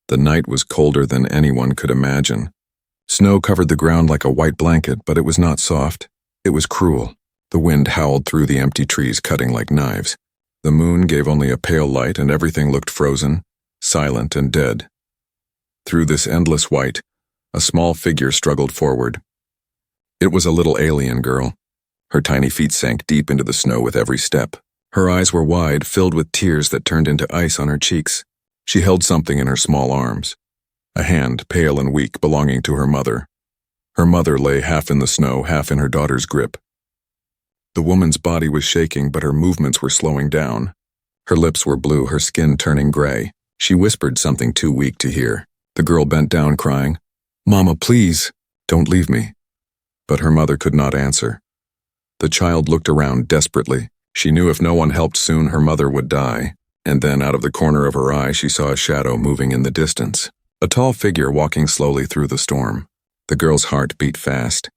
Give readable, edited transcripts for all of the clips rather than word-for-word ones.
The night was colder than anyone could imagine. Snow covered the ground like a white blanket, but it was not soft. It was cruel. The wind howled through the empty trees, cutting like knives. The moon gave only a pale light, and everything looked frozen, silent and dead. Through this endless white, a small figure struggled forward. It was a little alien girl. Her tiny feet sank deep into the snow with every step. Her eyes were wide, filled with tears that turned into ice on her cheeks. She held something in her small arms. A hand, pale and weak, belonging to her mother. Her mother lay half in the snow, half in her daughter's grip. The woman's body was shaking, but her movements were slowing down. Her lips were blue, her skin turning gray. She whispered something too weak to hear. The girl bent down, crying, "Mama, please, don't leave me." But her mother could not answer. The child looked around desperately. She knew if no one helped soon, her mother would die. And then, out of the corner of her eye, she saw a shadow moving in the distance. A tall figure walking slowly through the storm. The girl's heart beat fast.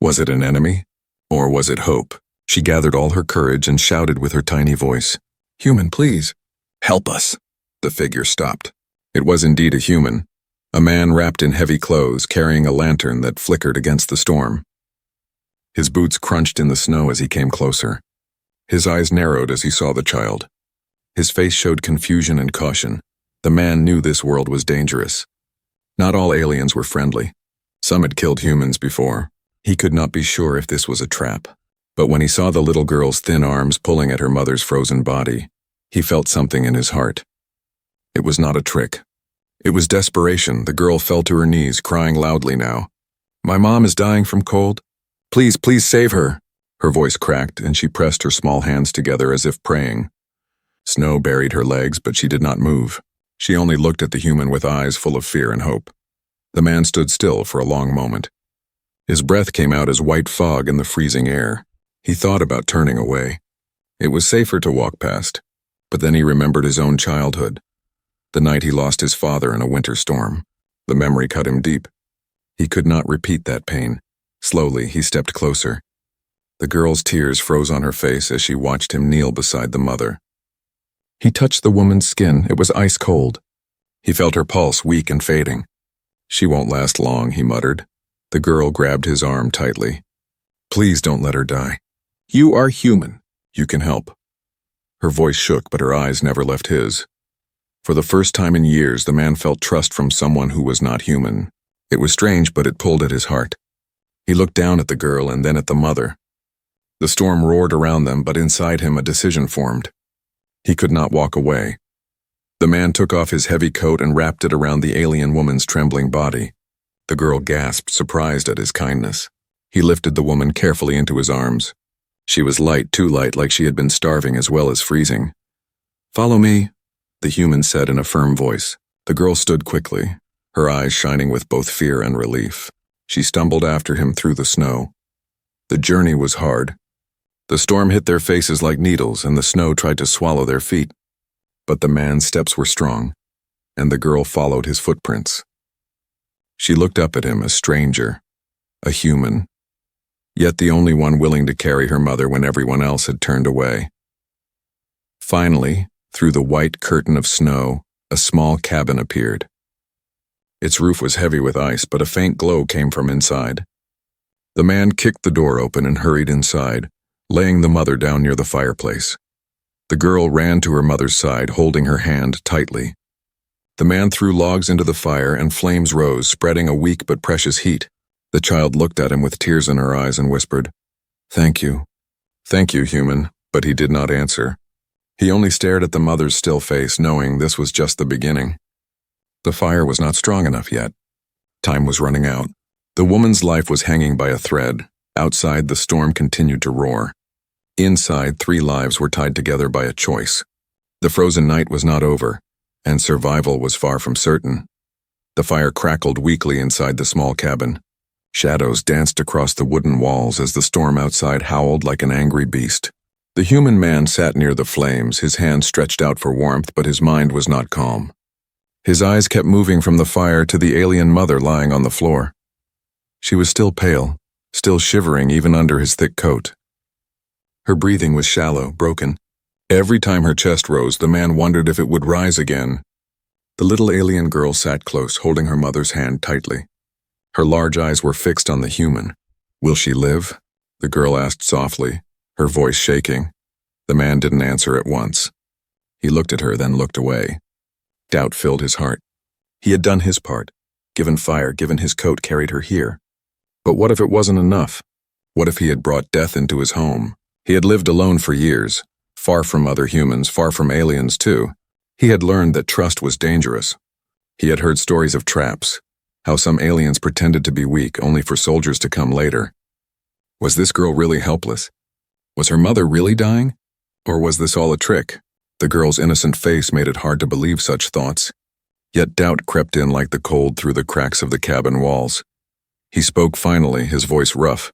Was it an enemy? Or was it hope? She gathered all her courage and shouted with her tiny voice, "Human, please, help us." The figure stopped. It was indeed a human. A man wrapped in heavy clothes, carrying a lantern that flickered against the storm. His boots crunched in the snow as he came closer. His eyes narrowed as he saw the child. His face showed confusion and caution. The man knew this world was dangerous. Not all aliens were friendly. Some had killed humans before. He could not be sure if this was a trap. But when he saw the little girl's thin arms pulling at her mother's frozen body, he felt something in his heart. It was not a trick. It was desperation. The girl fell to her knees, crying loudly now. "My mom is dying from cold. Please, please save her." Her voice cracked, and she pressed her small hands together as if praying. Snow buried her legs, but she did not move. She only looked at the human with eyes full of fear and hope. The man stood still for a long moment. His breath came out as white fog in the freezing air. He thought about turning away. It was safer to walk past, but then he remembered his own childhood. The night he lost his father in a winter storm. The memory cut him deep. He could not repeat that pain. Slowly, he stepped closer. The girl's tears froze on her face as she watched him kneel beside the mother. He touched the woman's skin. It was ice cold. He felt her pulse, weak and fading. "She won't last long," he muttered. The girl grabbed his arm tightly. "Please don't let her die. You are human. You can help." Her voice shook, but her eyes never left his. For the first time in years, the man felt trust from someone who was not human. It was strange, but it pulled at his heart. He looked down at the girl and then at the mother. The storm roared around them, but inside him a decision formed. He could not walk away. The man took off his heavy coat and wrapped it around the alien woman's trembling body. The girl gasped, surprised at his kindness. He lifted the woman carefully into his arms. She was light, too light, like she had been starving as well as freezing. "Follow me," the human said in a firm voice. The girl stood quickly, her eyes shining with both fear and relief. She stumbled after him through the snow. The journey was hard. The storm hit their faces like needles, and the snow tried to swallow their feet. But the man's steps were strong, and the girl followed his footprints. She looked up at him, a stranger, a human, yet the only one willing to carry her mother when everyone else had turned away. Finally, through the white curtain of snow, a small cabin appeared. Its roof was heavy with ice, but a faint glow came from inside. The man kicked the door open and hurried inside, laying the mother down near the fireplace. The girl ran to her mother's side, holding her hand tightly. The man threw logs into the fire, and flames rose, spreading a weak but precious heat. The child looked at him with tears in her eyes and whispered, "Thank you. Thank you, human," but he did not answer. He only stared at the mother's still face, knowing this was just the beginning. The fire was not strong enough yet. Time was running out. The woman's life was hanging by a thread. Outside, the storm continued to roar. Inside, 3 lives were tied together by a choice. The frozen night was not over, and survival was far from certain. The fire crackled weakly inside the small cabin. Shadows danced across the wooden walls as the storm outside howled like an angry beast. The human man sat near the flames, his hands stretched out for warmth, but his mind was not calm. His eyes kept moving from the fire to the alien mother lying on the floor. She was still pale, still shivering even under his thick coat. Her breathing was shallow, broken. Every time her chest rose, the man wondered if it would rise again. The little alien girl sat close, holding her mother's hand tightly. Her large eyes were fixed on the human. "Will she live?" the girl asked softly, her voice shaking. The man didn't answer at once. He looked at her, then looked away. Doubt filled his heart. He had done his part, given fire, given his coat, carried her here. But what if it wasn't enough? What if he had brought death into his home? He had lived alone for years, far from other humans, far from aliens too. He had learned that trust was dangerous. He had heard stories of traps, how some aliens pretended to be weak only for soldiers to come later. Was this girl really helpless? Was her mother really dying? Or was this all a trick? The girl's innocent face made it hard to believe such thoughts. Yet doubt crept in like the cold through the cracks of the cabin walls. He spoke finally, his voice rough.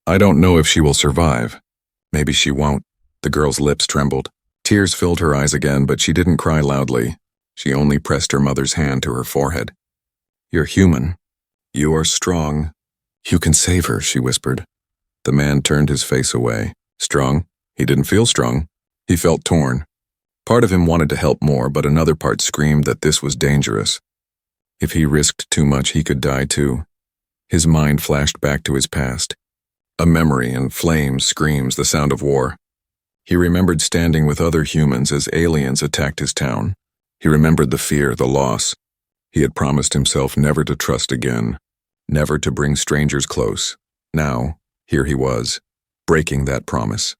"I don't know if she will survive. Maybe she won't." The girl's lips trembled. Tears filled her eyes again, but she didn't cry loudly. She only pressed her mother's hand to her forehead. "You're human. You are strong. You can save her," she whispered. The man turned his face away. Strong? He didn't feel strong. He felt torn. Part of him wanted to help more, but another part screamed that this was dangerous. If he risked too much, he could die too. His mind flashed back to his past. A memory and flames, screams, the sound of war. He remembered standing with other humans as aliens attacked his town. He remembered the fear, the loss. He had promised himself never to trust again, never to bring strangers close. Now, here he was, breaking that promise.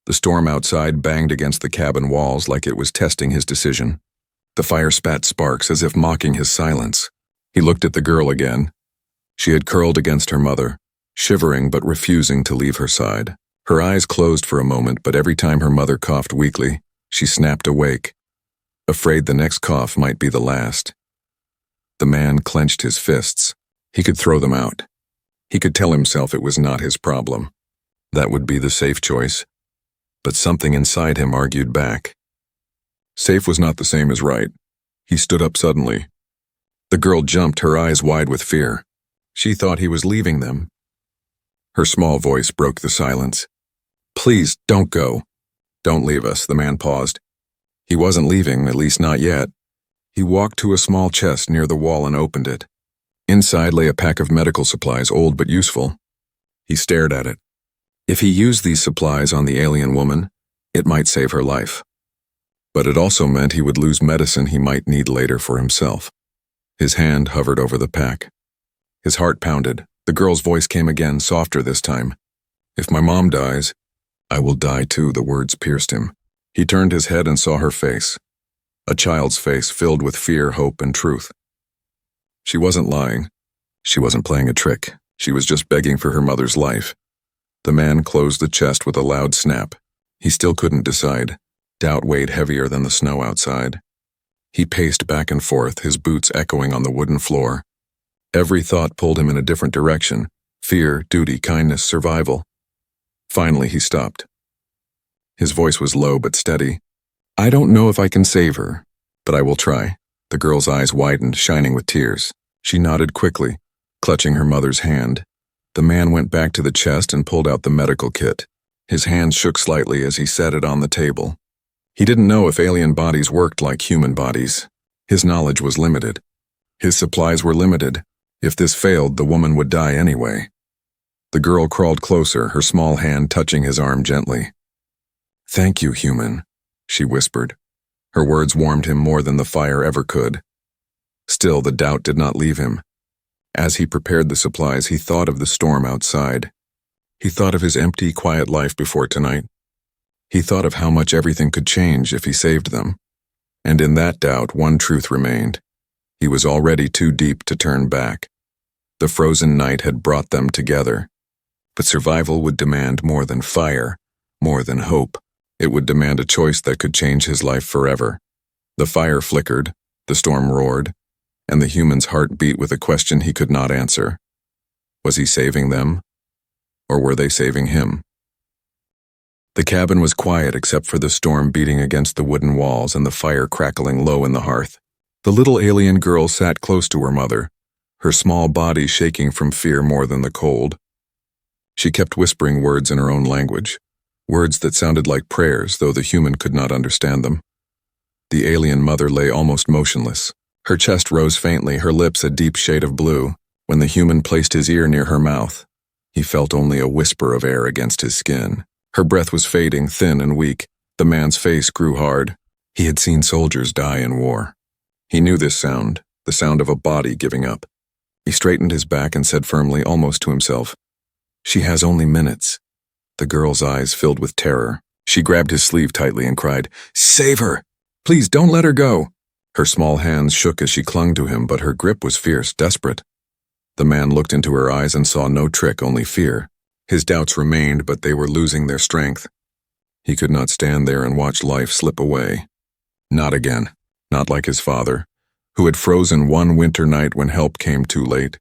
The storm outside banged against the cabin walls like it was testing his decision. The fire spat sparks as if mocking his silence. He looked at the girl again. She had curled against her mother, shivering but refusing to leave her side. Her eyes closed for a moment, but every time her mother coughed weakly, she snapped awake, afraid the next cough might be the last. The man clenched his fists. He could throw them out. He could tell himself it was not his problem. That would be the safe choice. But something inside him argued back. Safe was not the same as right. He stood up suddenly. The girl jumped, her eyes wide with fear. She thought he was leaving them. Her small voice broke the silence. "Please, don't go. Don't leave us," the man paused. He wasn't leaving, at least not yet. He walked to a small chest near the wall and opened it. Inside lay a pack of medical supplies, old but useful. He stared at it. If he used these supplies on the alien woman, it might save her life. But it also meant he would lose medicine he might need later for himself. His hand hovered over the pack. His heart pounded. The girl's voice came again, softer this time. "If my mom dies, I will die too," the words pierced him. He turned his head and saw her face. A child's face filled with fear, hope, and truth. She wasn't lying. She wasn't playing a trick. She was just begging for her mother's life. The man closed the chest with a loud snap. He still couldn't decide. Doubt weighed heavier than the snow outside. He paced back and forth, his boots echoing on the wooden floor. Every thought pulled him in a different direction. Fear, duty, kindness, survival. Finally, he stopped. His voice was low but steady. "I don't know if I can save her, but I will try." The girl's eyes widened, shining with tears. She nodded quickly, clutching her mother's hand. The man went back to the chest and pulled out the medical kit. His hands shook slightly as he set it on the table. He didn't know if alien bodies worked like human bodies. His knowledge was limited. His supplies were limited. If this failed, the woman would die anyway. The girl crawled closer, her small hand touching his arm gently. "Thank you, human," she whispered. Her words warmed him more than the fire ever could. Still, the doubt did not leave him. As he prepared the supplies, he thought of the storm outside. He thought of his empty, quiet life before tonight. He thought of how much everything could change if he saved them. And in that doubt, one truth remained. He was already too deep to turn back. The frozen night had brought them together. But survival would demand more than fire, more than hope. It would demand a choice that could change his life forever. The fire flickered, the storm roared, and the human's heart beat with a question he could not answer. Was he saving them? Or were they saving him? The cabin was quiet except for the storm beating against the wooden walls and the fire crackling low in the hearth. The little alien girl sat close to her mother, her small body shaking from fear more than the cold. She kept whispering words in her own language, words that sounded like prayers, though the human could not understand them. The alien mother lay almost motionless. Her chest rose faintly, her lips a deep shade of blue. When the human placed his ear near her mouth, he felt only a whisper of air against his skin. Her breath was fading, thin and weak. The man's face grew hard. He had seen soldiers die in war. He knew this sound, the sound of a body giving up. He straightened his back and said firmly, almost to himself, "She has only minutes." The girl's eyes filled with terror. She grabbed his sleeve tightly and cried, "Save her! Please don't let her go!" Her small hands shook as she clung to him, but her grip was fierce, desperate. The man looked into her eyes and saw no trick, only fear. His doubts remained, but they were losing their strength. He could not stand there and watch life slip away. Not again. Not like his father, who had frozen one winter night when help came too late.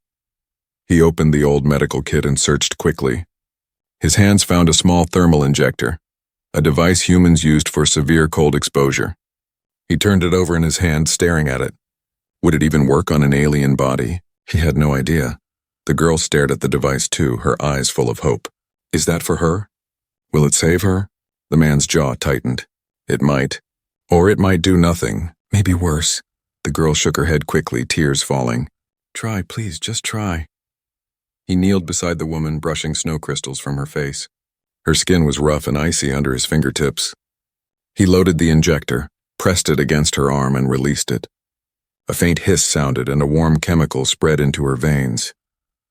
He opened the old medical kit and searched quickly. His hands found a small thermal injector, a device humans used for severe cold exposure. He turned it over in his hand, staring at it. Would it even work on an alien body? He had no idea. The girl stared at the device too, her eyes full of hope. Is that for her? Will it save her? The man's jaw tightened. It might. Or it might do nothing, maybe worse. The girl shook her head quickly, tears falling. Try, please, just try. He kneeled beside the woman, brushing snow crystals from her face. Her skin was rough and icy under his fingertips. He loaded the injector, pressed it against her arm, and released it. A faint hiss sounded and a warm chemical spread into her veins.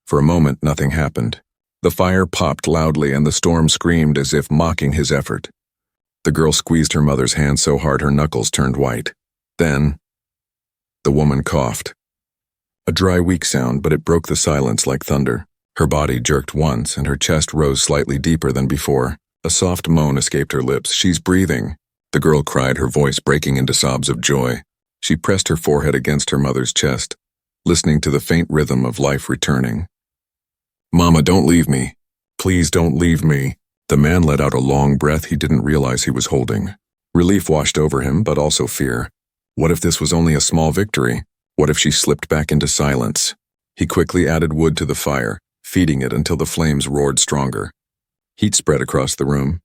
For a moment, nothing happened. The fire popped loudly and the storm screamed as if mocking his effort. The girl squeezed her mother's hand so hard her knuckles turned white. Then, the woman coughed. A dry, weak sound, but it broke the silence like thunder. Her body jerked once and her chest rose slightly deeper than before. A soft moan escaped her lips. "She's breathing," the girl cried, her voice breaking into sobs of joy. She pressed her forehead against her mother's chest, listening to the faint rhythm of life returning. "Mama, don't leave me. Please don't leave me." The man let out a long breath he didn't realize he was holding. Relief washed over him, but also fear. What if this was only a small victory? What if she slipped back into silence? He quickly added wood to the fire, feeding it until the flames roared stronger. Heat spread across the room.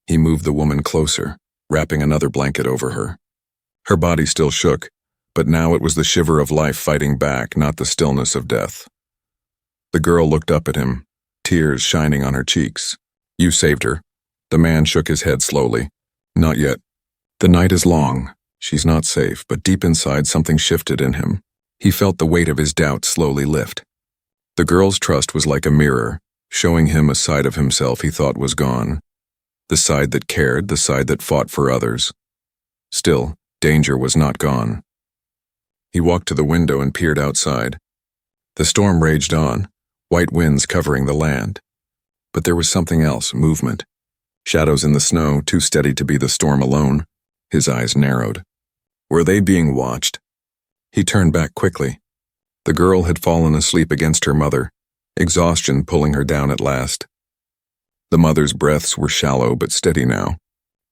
He moved the woman closer, wrapping another blanket over her. Her body still shook, but now it was the shiver of life fighting back, not the stillness of death. The girl looked up at him, tears shining on her cheeks. "You saved her." The man shook his head slowly. "Not yet. The night is long. She's not safe," but deep inside something shifted in him. He felt the weight of his doubt slowly lift. The girl's trust was like a mirror, showing him a side of himself he thought was gone. The side that cared, the side that fought for others. Still, danger was not gone. He walked to the window and peered outside. The storm raged on, white winds covering the land. But there was something else, movement. Shadows in the snow, too steady to be the storm alone. His eyes narrowed. Were they being watched? He turned back quickly. The girl had fallen asleep against her mother, exhaustion pulling her down at last. The mother's breaths were shallow but steady now.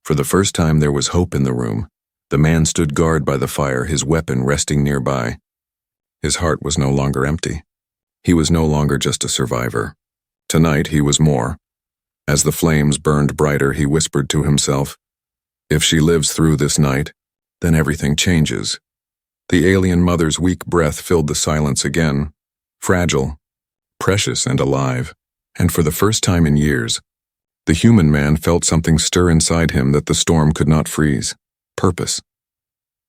For the first time there was hope in the room. The man stood guard by the fire, his weapon resting nearby. His heart was no longer empty. He was no longer just a survivor. Tonight he was more. As the flames burned brighter, he whispered to himself, "If she lives through this night, then everything changes." The alien mother's weak breath filled the silence again, fragile, precious and alive. And for the first time in years, the human man felt something stir inside him that the storm could not freeze. Purpose.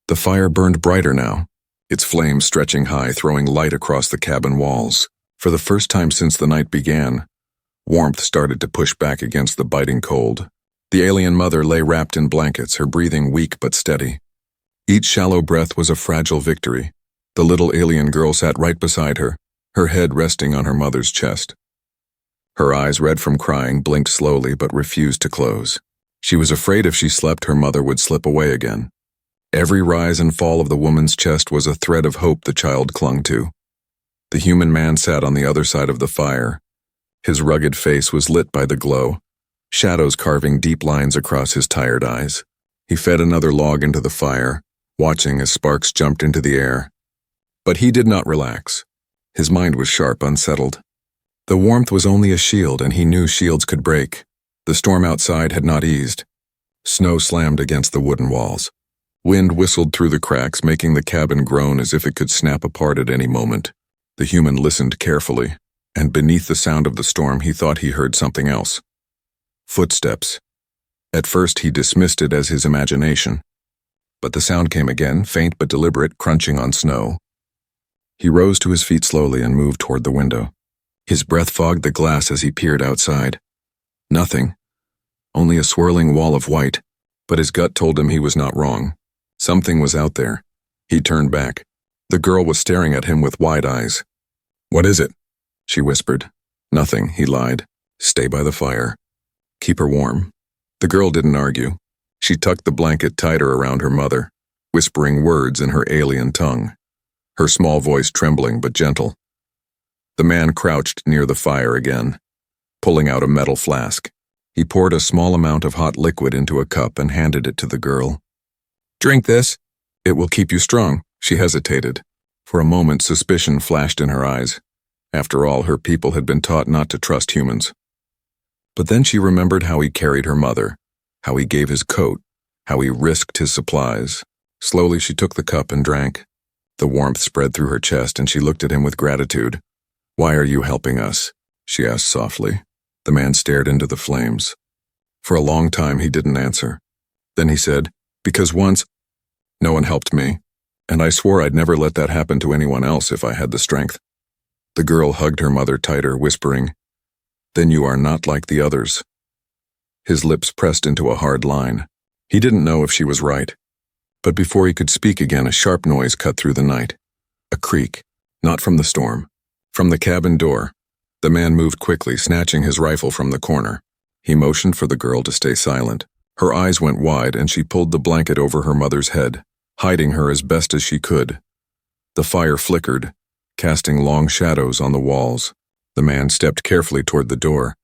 The fire burned brighter now, its flames stretching high, throwing light across the cabin walls. For the first time since the night began, warmth started to push back against the biting cold. The alien mother lay wrapped in blankets, her breathing weak but steady. Each shallow breath was a fragile victory. The little alien girl sat right beside her, her head resting on her mother's chest. Her eyes, red from crying, blinked slowly but refused to close. She was afraid if she slept, her mother would slip away again. Every rise and fall of the woman's chest was a thread of hope the child clung to. The human man sat on the other side of the fire. His rugged face was lit by the glow, shadows carving deep lines across his tired eyes. He fed another log into the fire, watching as sparks jumped into the air. But he did not relax. His mind was sharp, unsettled. The warmth was only a shield, and he knew shields could break. The storm outside had not eased. Snow slammed against the wooden walls. Wind whistled through the cracks, making the cabin groan as if it could snap apart at any moment. The human listened carefully, and beneath the sound of the storm he thought he heard something else. Footsteps. At first he dismissed it as his imagination. But the sound came again, faint but deliberate, crunching on snow. He rose to his feet slowly and moved toward the window. His breath fogged the glass as he peered outside. Nothing. Only a swirling wall of white, but his gut told him he was not wrong. Something was out there. He turned back. The girl was staring at him with wide eyes. "What is it?" she whispered. "Nothing," he lied. "Stay by the fire. Keep her warm." The girl didn't argue. She tucked the blanket tighter around her mother, whispering words in her alien tongue, her small voice trembling but gentle. The man crouched near the fire again, pulling out a metal flask. He poured a small amount of hot liquid into a cup and handed it to the girl. "Drink this. It will keep you strong." She hesitated. For a moment, suspicion flashed in her eyes. After all, her people had been taught not to trust humans. But then she remembered how he carried her mother, how he gave his coat, how he risked his supplies. Slowly she took the cup and drank. The warmth spread through her chest and she looked at him with gratitude. "Why are you helping us?" she asked softly. The man stared into the flames. For a long time he didn't answer. Then he said, "Because once, no one helped me, and I swore I'd never let that happen to anyone else if I had the strength." The girl hugged her mother tighter, whispering, "Then you are not like the others." His lips pressed into a hard line. He didn't know if she was right. But before he could speak again, a sharp noise cut through the night. A creak, not from the storm, from the cabin door. The man moved quickly, snatching his rifle from the corner. He motioned for the girl to stay silent. Her eyes went wide and she pulled the blanket over her mother's head, hiding her as best as she could. The fire flickered, casting long shadows on the walls. The man stepped carefully toward the door.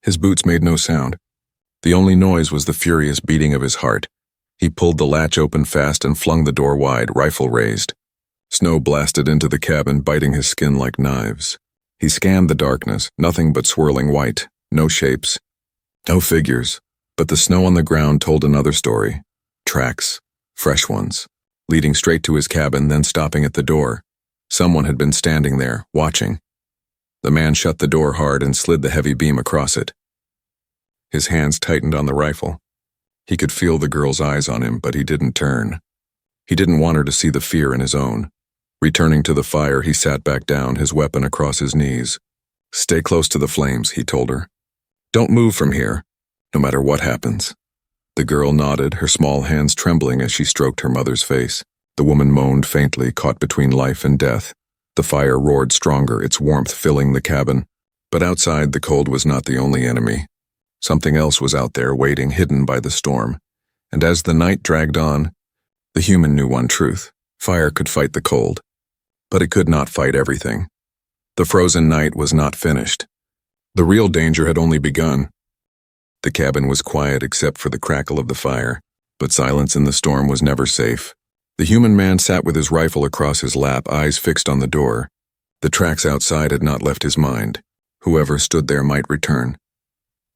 His boots made no sound. The only noise was the furious beating of his heart. He pulled the latch open fast and flung the door wide, rifle raised. Snow blasted into the cabin, biting his skin like knives. He scanned the darkness, nothing but swirling white, no shapes, no figures. But the snow on the ground told another story. Tracks, fresh ones, leading straight to his cabin, then stopping at the door. Someone had been standing there, watching. The man shut the door hard and slid the heavy beam across it. His hands tightened on the rifle. He could feel the girl's eyes on him, but he didn't turn. He didn't want her to see the fear in his own. Returning to the fire, he sat back down, his weapon across his knees. "Stay close to the flames," he told her. "Don't move from here, no matter what happens." The girl nodded, her small hands trembling as she stroked her mother's face. The woman moaned faintly, caught between life and death. The fire roared stronger, its warmth filling the cabin. But outside, the cold was not the only enemy. Something else was out there, waiting, hidden by the storm. And as the night dragged on, the human knew one truth. Fire could fight the cold, but it could not fight everything. The frozen night was not finished. The real danger had only begun. The cabin was quiet except for the crackle of the fire, but silence in the storm was never safe. The human man sat with his rifle across his lap, eyes fixed on the door. The tracks outside had not left his mind. Whoever stood there might return.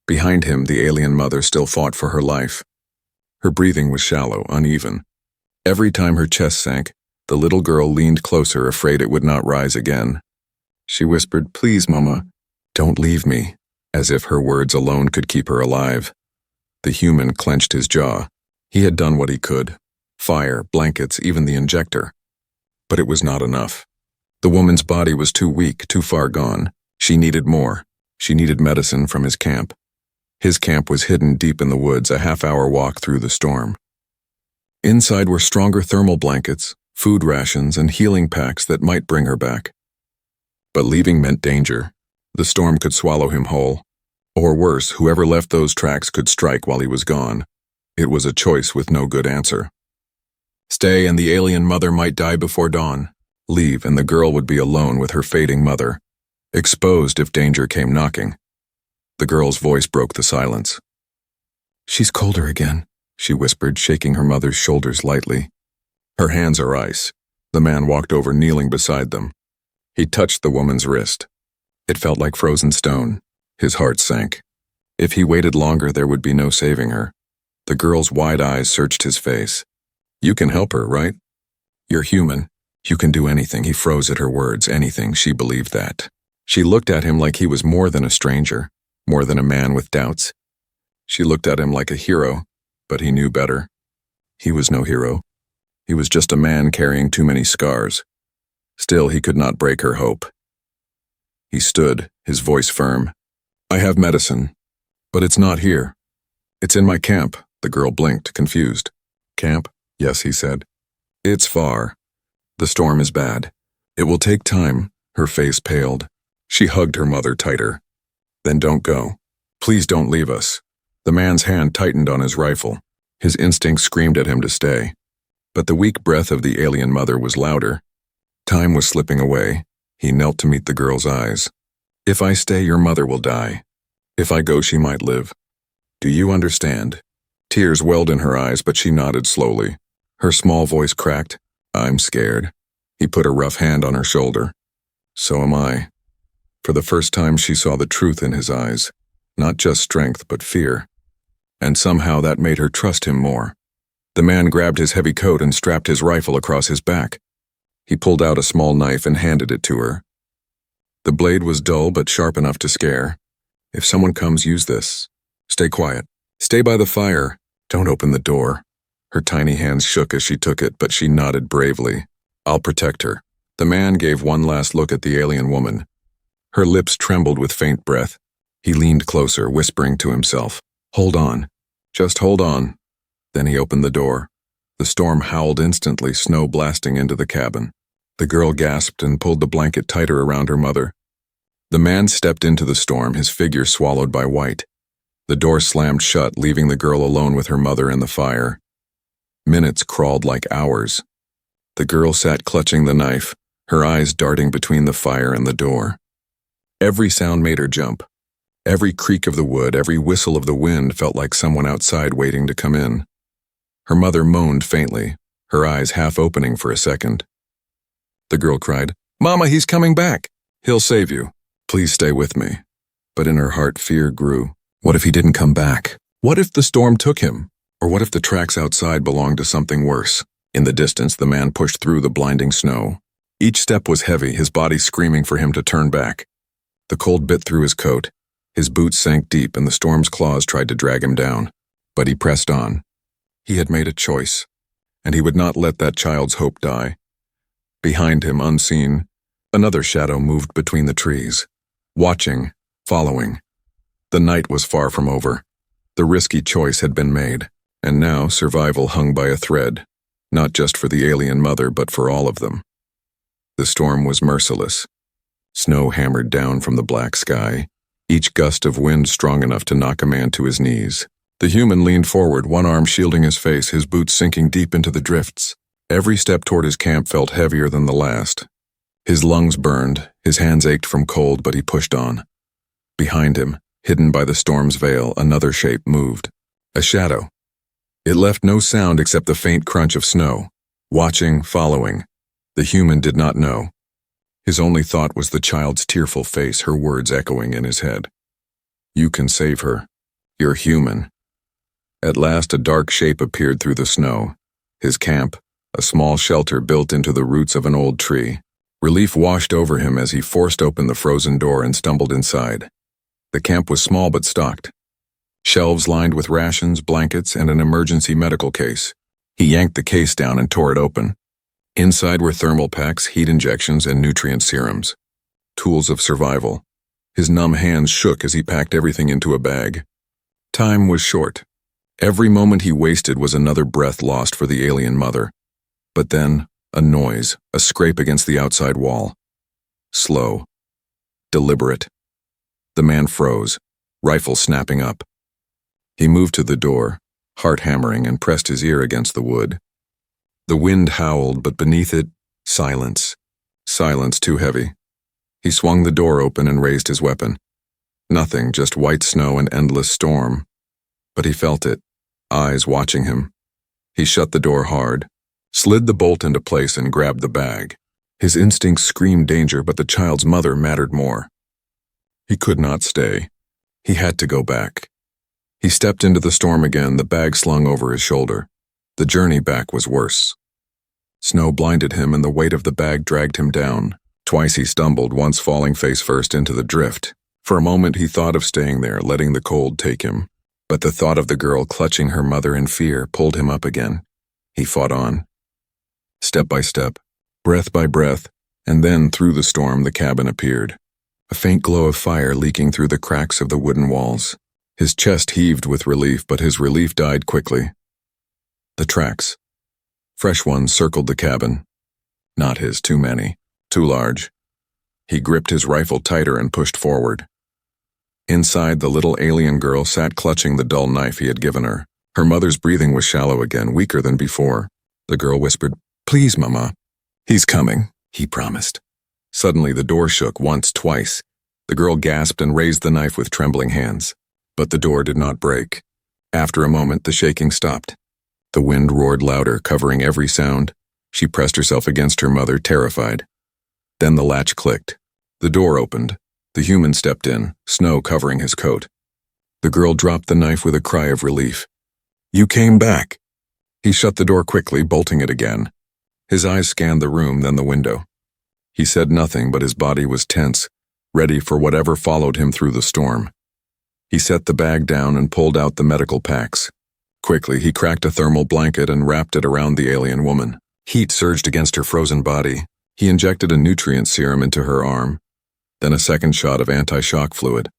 Behind him, the alien mother still fought for her life. Her breathing was shallow, uneven. Every time her chest sank, the little girl leaned closer, afraid it would not rise again. She whispered, "Please, Mama, don't leave me," as if her words alone could keep her alive. The human clenched his jaw. He had done what he could. Fire, blankets, even the injector. But it was not enough. The woman's body was too weak, too far gone. She needed more. She needed medicine from his camp. His camp was hidden deep in the woods, a half-hour walk through the storm. Inside were stronger thermal blankets, food rations, and healing packs that might bring her back. But leaving meant danger. The storm could swallow him whole. Or worse, whoever left those tracks could strike while he was gone. It was a choice with no good answer. Stay and the alien mother might die before dawn. Leave and the girl would be alone with her fading mother, exposed if danger came knocking. The girl's voice broke the silence. "She's colder again," she whispered, shaking her mother's shoulders lightly. "Her hands are ice." The man walked over, kneeling beside them. He touched the woman's wrist. It felt like frozen stone. His heart sank. If he waited longer, there would be no saving her. The girl's wide eyes searched his face. You can help her, right? You're human. You can do anything. He froze at her words. Anything. She believed that. She looked at him like he was more than a stranger, more than a man with doubts. She looked at him like a hero, but he knew better. He was no hero. He was just a man carrying too many scars. Still, he could not break her hope. He stood, his voice firm. I have medicine, but it's not here. It's in my camp. The girl blinked, confused. Camp? Yes, he said. It's far. The storm is bad. It will take time. Her face paled. She hugged her mother tighter. Then don't go. Please don't leave us. The man's hand tightened on his rifle. His instinct screamed at him to stay. But the weak breath of the alien mother was louder. Time was slipping away. He knelt to meet the girl's eyes. If I stay, your mother will die. If I go, she might live. Do you understand? Tears welled in her eyes, but she nodded slowly. Her small voice cracked. I'm scared. He put a rough hand on her shoulder. So am I. For the first time, she saw the truth in his eyes. Not just strength, but fear. And somehow that made her trust him more. The man grabbed his heavy coat and strapped his rifle across his back. He pulled out a small knife and handed it to her. The blade was dull but sharp enough to scare. If someone comes, use this. Stay quiet. Stay by the fire. Don't open the door. Her tiny hands shook as she took it, but she nodded bravely. I'll protect her. The man gave one last look at the alien woman. Her lips trembled with faint breath. He leaned closer, whispering to himself, Hold on. Just hold on. Then he opened the door. The storm howled instantly, snow blasting into the cabin. The girl gasped and pulled the blanket tighter around her mother. The man stepped into the storm, his figure swallowed by white. The door slammed shut, leaving the girl alone with her mother and the fire. Minutes crawled like hours. The girl sat clutching the knife, her eyes darting between the fire and the door. Every sound made her jump. Every creak of the wood, every whistle of the wind felt like someone outside waiting to come in. Her mother moaned faintly, her eyes half opening for a second. The girl cried, Mama, he's coming back. He'll save you. Please stay with me. But in her heart, fear grew. What if he didn't come back? What if the storm took him? Or what if the tracks outside belonged to something worse? In the distance, the man pushed through the blinding snow. Each step was heavy, his body screaming for him to turn back. The cold bit through his coat. His boots sank deep and the storm's claws tried to drag him down. But he pressed on. He had made a choice, and he would not let that child's hope die. Behind him, unseen, another shadow moved between the trees, watching, following. The night was far from over. The risky choice had been made, and now survival hung by a thread, not just for the alien mother, but for all of them. The storm was merciless. Snow hammered down from the black sky, each gust of wind strong enough to knock a man to his knees. The human leaned forward, one arm shielding his face, his boots sinking deep into the drifts. Every step toward his camp felt heavier than the last. His lungs burned, his hands ached from cold, but he pushed on. Behind him, hidden by the storm's veil, another shape moved. A shadow. It left no sound except the faint crunch of snow. Watching, following. The human did not know. His only thought was the child's tearful face, her words echoing in his head. You can save her. You're human. At last, a dark shape appeared through the snow. His camp, a small shelter built into the roots of an old tree. Relief washed over him as he forced open the frozen door and stumbled inside. The camp was small but stocked. Shelves lined with rations, blankets, and an emergency medical case. He yanked the case down and tore it open. Inside were thermal packs, heat injections, and nutrient serums. Tools of survival. His numb hands shook as he packed everything into a bag. Time was short. Every moment he wasted was another breath lost for the alien mother. But then, a noise, a scrape against the outside wall. Slow. Deliberate. The man froze, rifle snapping up. He moved to the door, heart hammering, and pressed his ear against the wood. The wind howled, but beneath it, silence. Silence too heavy. He swung the door open and raised his weapon. Nothing, just white snow and endless storm. But he felt it, eyes watching him. He shut the door hard, slid the bolt into place and grabbed the bag. His instincts screamed danger, but the child's mother mattered more. He could not stay. He had to go back. He stepped into the storm again, the bag slung over his shoulder. The journey back was worse. Snow blinded him and the weight of the bag dragged him down. Twice he stumbled, once falling face first into the drift. For a moment he thought of staying there, letting the cold take him. But the thought of the girl clutching her mother in fear pulled him up again. He fought on. Step by step, breath by breath, and then through the storm the cabin appeared. A faint glow of fire leaking through the cracks of the wooden walls. His chest heaved with relief, but his relief died quickly. The tracks. Fresh ones circled the cabin. Not his, too many, too large. He gripped his rifle tighter and pushed forward. Inside, the little alien girl sat clutching the dull knife he had given her. Her mother's breathing was shallow again, weaker than before. The girl whispered, "Please, Mama." "He's coming," he promised. Suddenly the door shook once, twice. The girl gasped and raised the knife with trembling hands. But the door did not break. After a moment, the shaking stopped. The wind roared louder, covering every sound. She pressed herself against her mother, terrified. Then the latch clicked. The door opened. The human stepped in, snow covering his coat. The girl dropped the knife with a cry of relief. "You came back." He shut the door quickly, bolting it again. His eyes scanned the room, then the window. He said nothing, but his body was tense, ready for whatever followed him through the storm. He set the bag down and pulled out the medical packs. Quickly, he cracked a thermal blanket and wrapped it around the alien woman. Heat surged against her frozen body. He injected a nutrient serum into her arm, then a second shot of anti-shock fluid.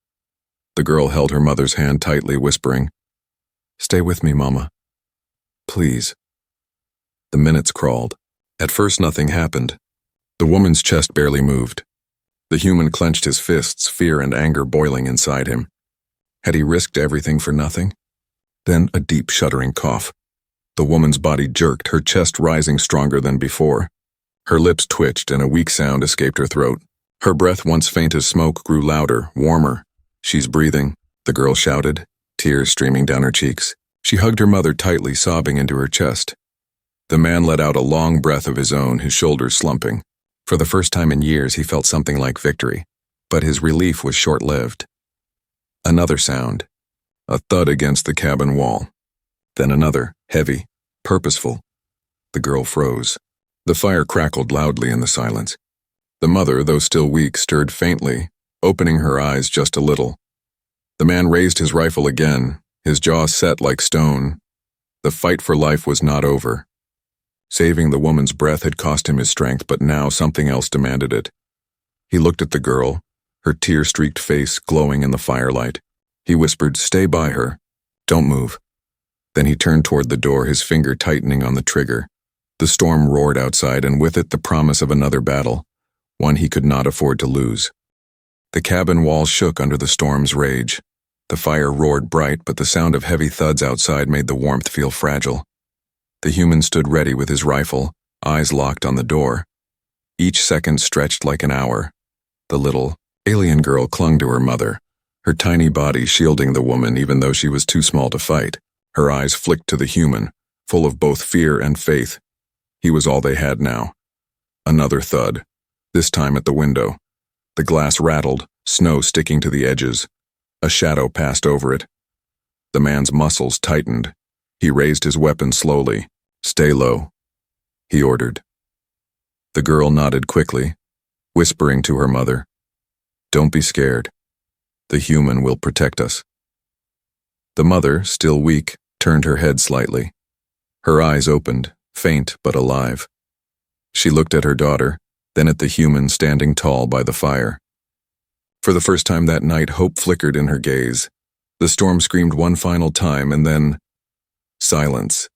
The girl held her mother's hand tightly, whispering, "Stay with me, Mama. Please." The minutes crawled. At first nothing happened. The woman's chest barely moved. The human clenched his fists, fear and anger boiling inside him. Had he risked everything for nothing? Then a deep, shuddering cough. The woman's body jerked, her chest rising stronger than before. Her lips twitched and a weak sound escaped her throat. Her breath, once faint as smoke, grew louder, warmer. "She's breathing," the girl shouted, tears streaming down her cheeks. She hugged her mother tightly, sobbing into her chest. The man let out a long breath of his own, his shoulders slumping. For the first time in years, he felt something like victory, but his relief was short-lived. Another sound, a thud against the cabin wall. Then another, heavy, purposeful. The girl froze. The fire crackled loudly in the silence. The mother, though still weak, stirred faintly, opening her eyes just a little. The man raised his rifle again, his jaw set like stone. The fight for life was not over. Saving the woman's breath had cost him his strength, but now something else demanded it. He looked at the girl, her tear-streaked face glowing in the firelight. He whispered, "Stay by her. Don't move." Then he turned toward the door, his finger tightening on the trigger. The storm roared outside, and with it the promise of another battle, one he could not afford to lose. The cabin walls shook under the storm's rage. The fire roared bright, but the sound of heavy thuds outside made the warmth feel fragile. The human stood ready with his rifle, eyes locked on the door. Each second stretched like an hour. The little, alien girl clung to her mother, her tiny body shielding the woman even though she was too small to fight. Her eyes flicked to the human, full of both fear and faith. He was all they had now. Another thud, this time at the window. The glass rattled, snow sticking to the edges. A shadow passed over it. The man's muscles tightened. He raised his weapon slowly. "Stay low," he ordered. The girl nodded quickly, whispering to her mother, "Don't be scared. The human will protect us." The mother, still weak, turned her head slightly. Her eyes opened, faint but alive. She looked at her daughter, then at the human standing tall by the fire. For the first time that night, hope flickered in her gaze. The storm screamed one final time, and then silence.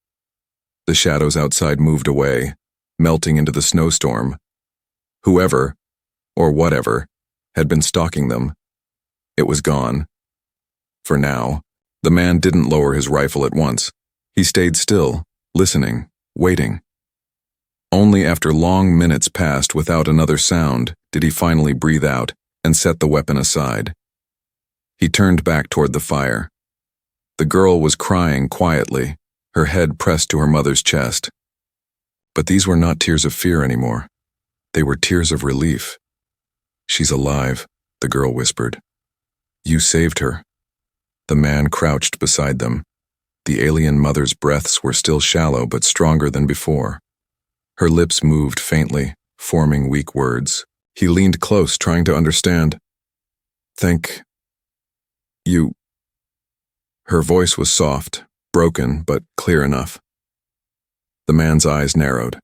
The shadows outside moved away, melting into the snowstorm. Whoever, or whatever, had been stalking them, it was gone. For now, the man didn't lower his rifle at once. He stayed still, listening, waiting. Only after long minutes passed without another sound did he finally breathe out and set the weapon aside. He turned back toward the fire. The girl was crying quietly, her head pressed to her mother's chest. But these were not tears of fear anymore. They were tears of relief. "She's alive," the girl whispered. "You saved her." The man crouched beside them. The alien mother's breaths were still shallow but stronger than before. Her lips moved faintly, forming weak words. He leaned close, trying to understand. Thank you. Her voice was soft, broken, but clear enough. The man's eyes narrowed.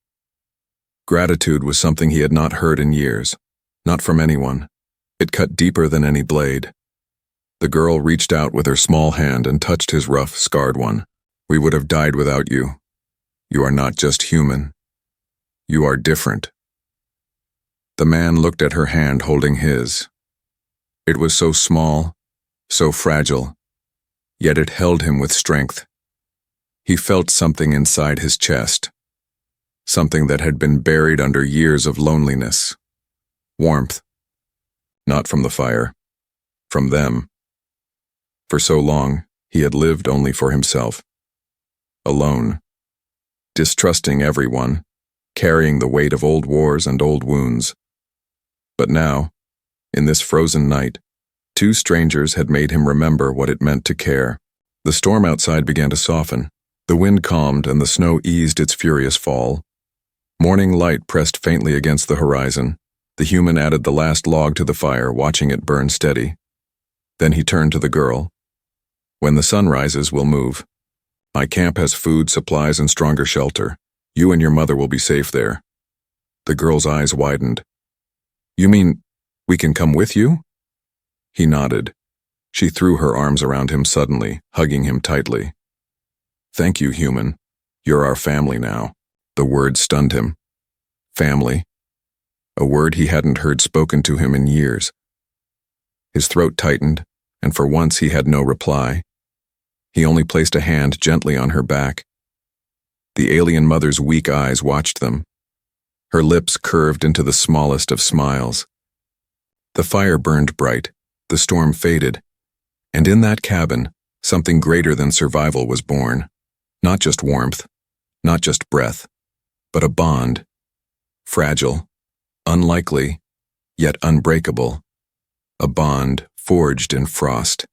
Gratitude was something he had not heard in years, not from anyone. It cut deeper than any blade. The girl reached out with her small hand and touched his rough, scarred one. We would have died without you. You are not just human. You are different. The man looked at her hand holding his. It was so small, so fragile, yet it held him with strength. He felt something inside his chest, something that had been buried under years of loneliness. Warmth. Not from the fire, from them. For so long, he had lived only for himself. Alone. Distrusting everyone, carrying the weight of old wars and old wounds. But now, in this frozen night, two strangers had made him remember what it meant to care. The storm outside began to soften. The wind calmed and the snow eased its furious fall. Morning light pressed faintly against the horizon. The human added the last log to the fire, watching it burn steady. Then he turned to the girl. When the sun rises, we'll move. My camp has food, supplies, and stronger shelter. You and your mother will be safe there. The girl's eyes widened. You mean we can come with you? He nodded. She threw her arms around him suddenly, hugging him tightly. Thank you, human. You're our family now. The word stunned him. Family. A word he hadn't heard spoken to him in years. His throat tightened, and for once he had no reply. He only placed a hand gently on her back. The alien mother's weak eyes watched them. Her lips curved into the smallest of smiles. The fire burned bright, the storm faded, and in that cabin, something greater than survival was born. Not just warmth, not just breath, but a bond. Fragile, unlikely, yet unbreakable. A bond forged in frost.